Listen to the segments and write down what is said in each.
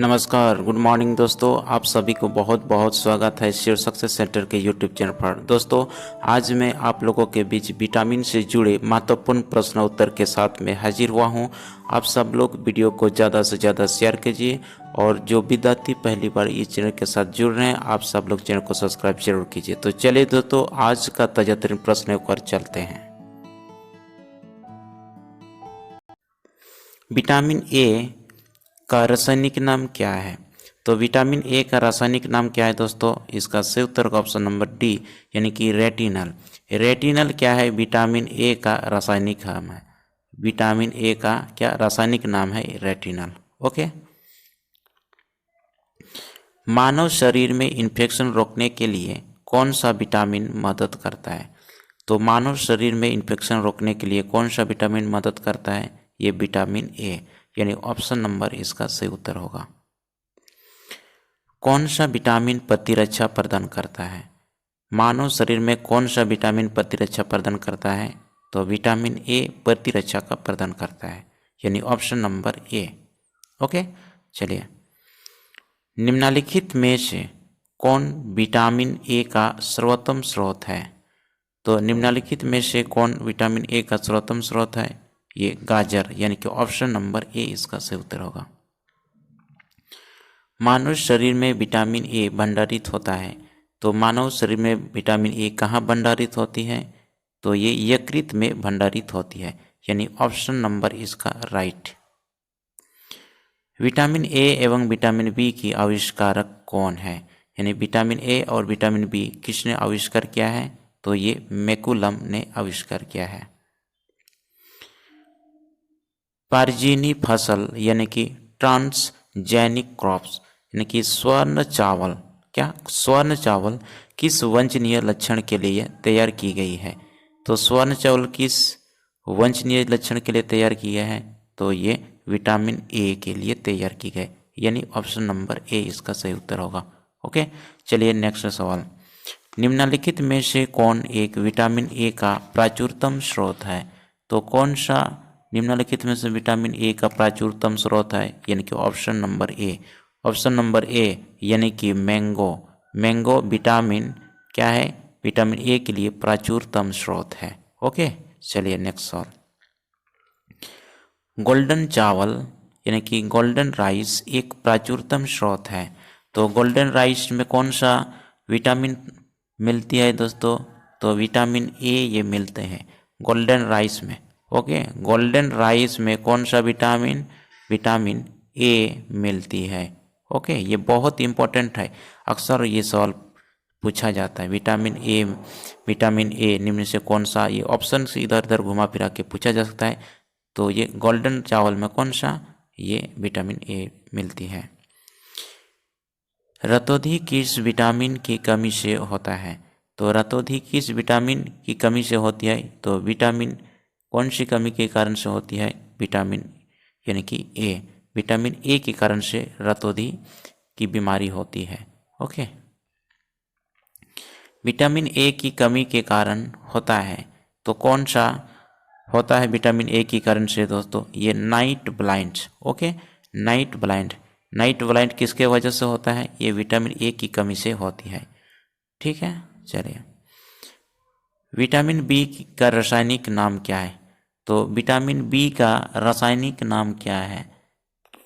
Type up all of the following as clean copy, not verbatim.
नमस्कार, good morning दोस्तों। आप सभी को बहुत बहुत स्वागत है श्योर सक्सेस सेंटर के यूट्यूब चैनल पर। दोस्तों, आज मैं आप लोगों के बीच विटामिन से जुड़े महत्वपूर्ण प्रश्न उत्तर के साथ में हाजिर हुआ हूं। आप सब लोग वीडियो को ज़्यादा से ज़्यादा शेयर कीजिए और जो विद्यार्थी पहली बार इस चैनल के साथ जुड़ रहे हैं, आप सब लोग चैनल को सब्सक्राइब जरूर कीजिए। तो चलिए दोस्तों, आज का ताजा तरीन प्रश्न पर चलते हैं। विटामिन ए का रासायनिक नाम क्या है? तो विटामिन ए का रासायनिक नाम क्या है दोस्तों? इसका सही उत्तर का ऑप्शन नंबर डी, यानी कि रेटिनल। रेटिनल क्या है? विटामिन ए का रासायनिक नाम है। विटामिन ए का क्या रासायनिक नाम है? रेटिनल। ओके। मानव शरीर में इन्फेक्शन रोकने के लिए कौन सा विटामिन मदद करता है? तो मानव शरीर में इन्फेक्शन रोकने के लिए कौन सा विटामिन मदद करता है? ये विटामिन ए, यानी ऑप्शन नंबर इसका सही उत्तर होगा। कौन सा विटामिन प्रतिरक्षा प्रदान करता है? मानव शरीर में कौन सा विटामिन प्रतिरक्षा प्रदान करता है? तो विटामिन ए प्रतिरक्षा का प्रदान करता है, यानी ऑप्शन नंबर ए। ओके, चलिए। निम्नलिखित में से कौन विटामिन ए का सर्वोत्तम स्रोत है? तो निम्नलिखित में से कौन विटामिन ए का सर्वोत्तम स्रोत है? ये गाजर, यानी कि ऑप्शन नंबर ए इसका सही उत्तर होगा। मानव शरीर में विटामिन ए भंडारित होता है, तो मानव शरीर में विटामिन ए कहाँ भंडारित होती है? तो ये यकृत में भंडारित होती है, यानी ऑप्शन नंबर इसका राइट। विटामिन ए एवं विटामिन बी की आविष्कारक कौन है? यानी विटामिन ए और विटामिन बी किसने आविष्कार किया है? तो ये मैकुलम ने आविष्कार किया है। पारजीनी फसल यानी कि ट्रांसजेनिक क्रॉप्स यानी कि स्वर्ण चावल, क्या स्वर्ण चावल किस वांछनीय लक्षण के लिए तैयार की गई है? तो स्वर्ण चावल किस वांछनीय लक्षण के लिए तैयार किया है? तो ये विटामिन ए के लिए तैयार की गई, यानी ऑप्शन नंबर ए इसका सही उत्तर होगा। ओके, चलिए नेक्स्ट सवाल। निम्नलिखित में से कौन एक विटामिन ए का प्राचुरतम स्रोत है? तो कौन सा निम्नलिखित में से विटामिन ए का प्राचुरतम स्रोत है? यानी कि option number A. Option number A यानी कि मैंगो। मैंगो विटामिन क्या है? विटामिन ए के लिए प्राचुरतम स्रोत है। ओके, चलिए नेक्स्ट सवाल। गोल्डन चावल यानी कि गोल्डन राइस एक प्राचुरतम स्रोत है, तो गोल्डन राइस में कौन सा विटामिन मिलती है दोस्तों? तो विटामिन ए ये मिलते हैं गोल्डन राइस में। ओके, गोल्डन राइस में कौन सा विटामिन? विटामिन ए मिलती है। ओके, ये बहुत इंपॉर्टेंट है, अक्सर ये सवाल पूछा जाता है। विटामिन ए निम्न से कौन सा? ये ऑप्शन से इधर उधर घुमा फिरा के पूछा जा सकता है। तो ये गोल्डन चावल में कौन सा ये विटामिन ए मिलती है। रतौंधी किस विटामिन की कमी से होता है? तो रतौंधी किस विटामिन की कमी से होती है? तो विटामिन कौन सी कमी के कारण से होती है? विटामिन यानी कि ए, विटामिन ए के कारण से रतौंधी की बीमारी होती है। ओके, विटामिन ए की कमी के कारण होता है, तो कौन सा होता है विटामिन ए के कारण से दोस्तों? ये night blind. Okay, night blind. Night blind किसके वजह से होता है? ये विटामिन ए की कमी से होती है। ठीक है, चलिए। विटामिन बी का रासायनिक नाम क्या है? तो विटामिन बी का रासायनिक नाम क्या है?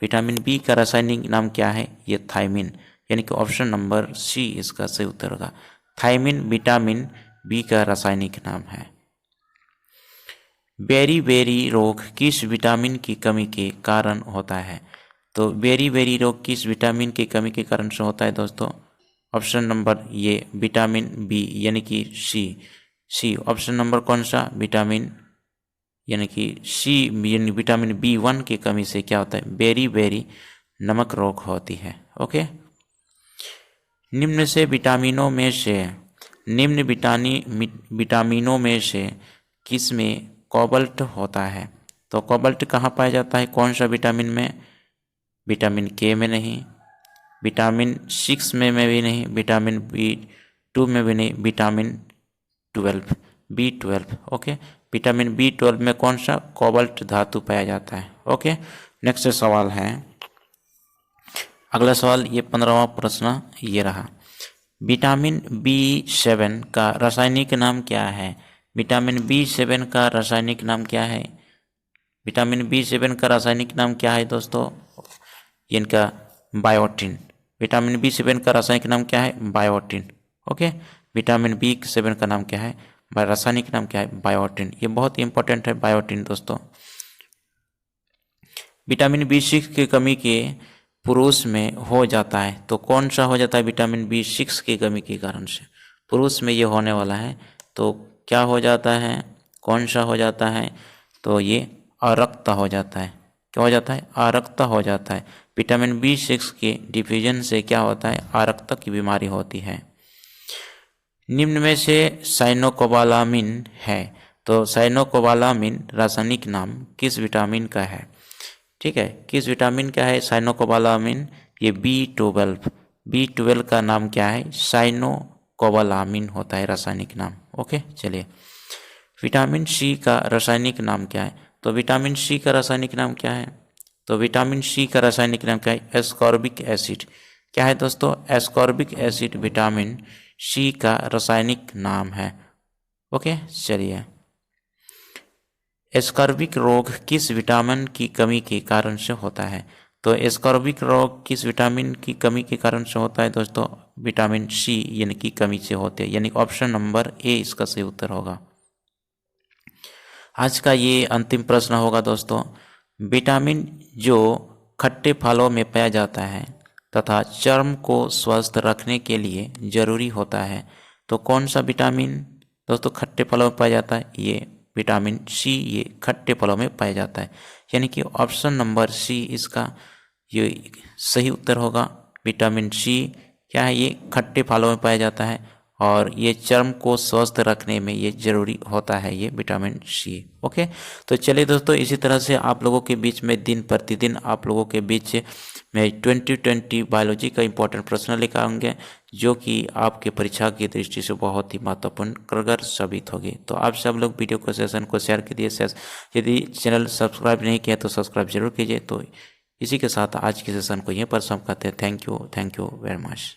विटामिन बी का रासायनिक नाम क्या है? ये थायमिन, यानी कि ऑप्शन नंबर सी इसका सही उत्तर होगा। थायमिन विटामिन बी का रासायनिक नाम है। बेरी-बेरी रोग किस विटामिन की कमी के कारण होता है? तो बेरी-बेरी रोग किस विटामिन की कमी के कारण से होता है दोस्तों? ऑप्शन नंबर ये विटामिन बी, यानी कि सी ऑप्शन नंबर कौन सा? विटामिन यानी कि सी, यानी विटामिन बी1 की कमी से क्या होता है? बेरी-बेरी नमक रोग होती है। ओके, निम्न विटामिनों में से किस में कोबाल्ट होता है? तो कोबाल्ट कहाँ पाया जाता है? कौन सा विटामिन में? विटामिन के में नहीं, विटामिन 6 में भी नहीं, विटामिन बी2 में भी नहीं, vitamin 12 B12. Okay, vitamin B12 में कौन सा कोबाल्ट धातु पाया जाता है? ओके, नेक्स्ट सवाल है। अगला सवाल, ये 15वां प्रश्न ये रहा। विटामिन B7 का रासायनिक नाम क्या है? विटामिन B7 का रासायनिक नाम क्या है? विटामिन B7 का रासायनिक नाम क्या है दोस्तों? इनका बायोटिन। विटामिन B7 का रासायनिक नाम क्या है? बायोटिन। ओके, विटामिन B7 का नाम क्या है? रासायनिक नाम क्या है? बायोटिन। ये बहुत इंपॉर्टेंट है बायोटिन दोस्तों। विटामिन B6 की कमी के पुरुष में हो जाता है, तो कौन सा हो जाता है? विटामिन B6 की कमी के कारण से पुरुष में ये होने वाला है, तो क्या हो जाता है? कौन सा हो जाता है? तो ये अरक्ता हो जाता है। क्या हो जाता है? अरक्ता हो जाता है। विटामिन B6 के डिफिजन से क्या होता है? अरक्ता की बीमारी होती है। निम्न में से साइनोकोबालामिन है, तो साइनोकोबालामिन रासायनिक नाम किस विटामिन का है? ठीक है, किस विटामिन का है साइनोकोबालामिन? ये B12 का नाम क्या है? साइनोकोबालामिन होता है रासायनिक नाम। ओके, चलिए। विटामिन C का रासायनिक नाम क्या है? तो विटामिन C का रासायनिक नाम क्या है? तो विटामिन C का रासायनिक नाम क्या है? Ascorbic acid. क्या है दोस्तों? एस्कॉर्बिक एसिड विटामिन C का रासायनिक नाम है। ओके, चलिए। एस्कॉर्बिक रोग किस विटामिन की कमी के कारण से होता है? तो एस्कॉर्बिक रोग किस विटामिन की कमी के कारण से होता है दोस्तों? विटामिन C यानी कि कमी से होते हैं, यानी ऑप्शन नंबर ए इसका सही उत्तर होगा। आज का ये अंतिम प्रश्न होगा दोस्तों। विटामिन जो खट्टे फलों में पाया जाता है तथा चर्म को स्वस्थ रखने के लिए जरूरी होता है, तो कौन सा विटामिन दोस्तों खट्टे फलों में पाया जाता है? ये विटामिन C ये खट्टे फलों में पाया जाता है, यानी कि ऑप्शन नंबर C इसका ये सही उत्तर होगा। विटामिन C क्या है? ये खट्टे फलों में पाया जाता है और ये चर्म को स्वस्थ रखने में ये जरूरी होता है, ये विटामिन C। ओके, तो चलिए दोस्तों, इसी तरह से आप लोगों के बीच में दिन प्रतिदिन आप लोगों के बीच में 2020 बायोलॉजी का इंपॉर्टेंट प्रश्न लेकर आएंगे, जो कि आपके परीक्षा की दृष्टि से बहुत ही महत्वपूर्ण कारगर साबित होगी। तो आप सब लोग वीडियो को सेशन को शेयर कीजिए। यदि चैनल सब्सक्राइब नहीं किया तो सब्सक्राइब जरूर कीजिए। तो इसी के साथ आज के सेशन को यहीं पर समाप्त करते हैं। Thank you very much.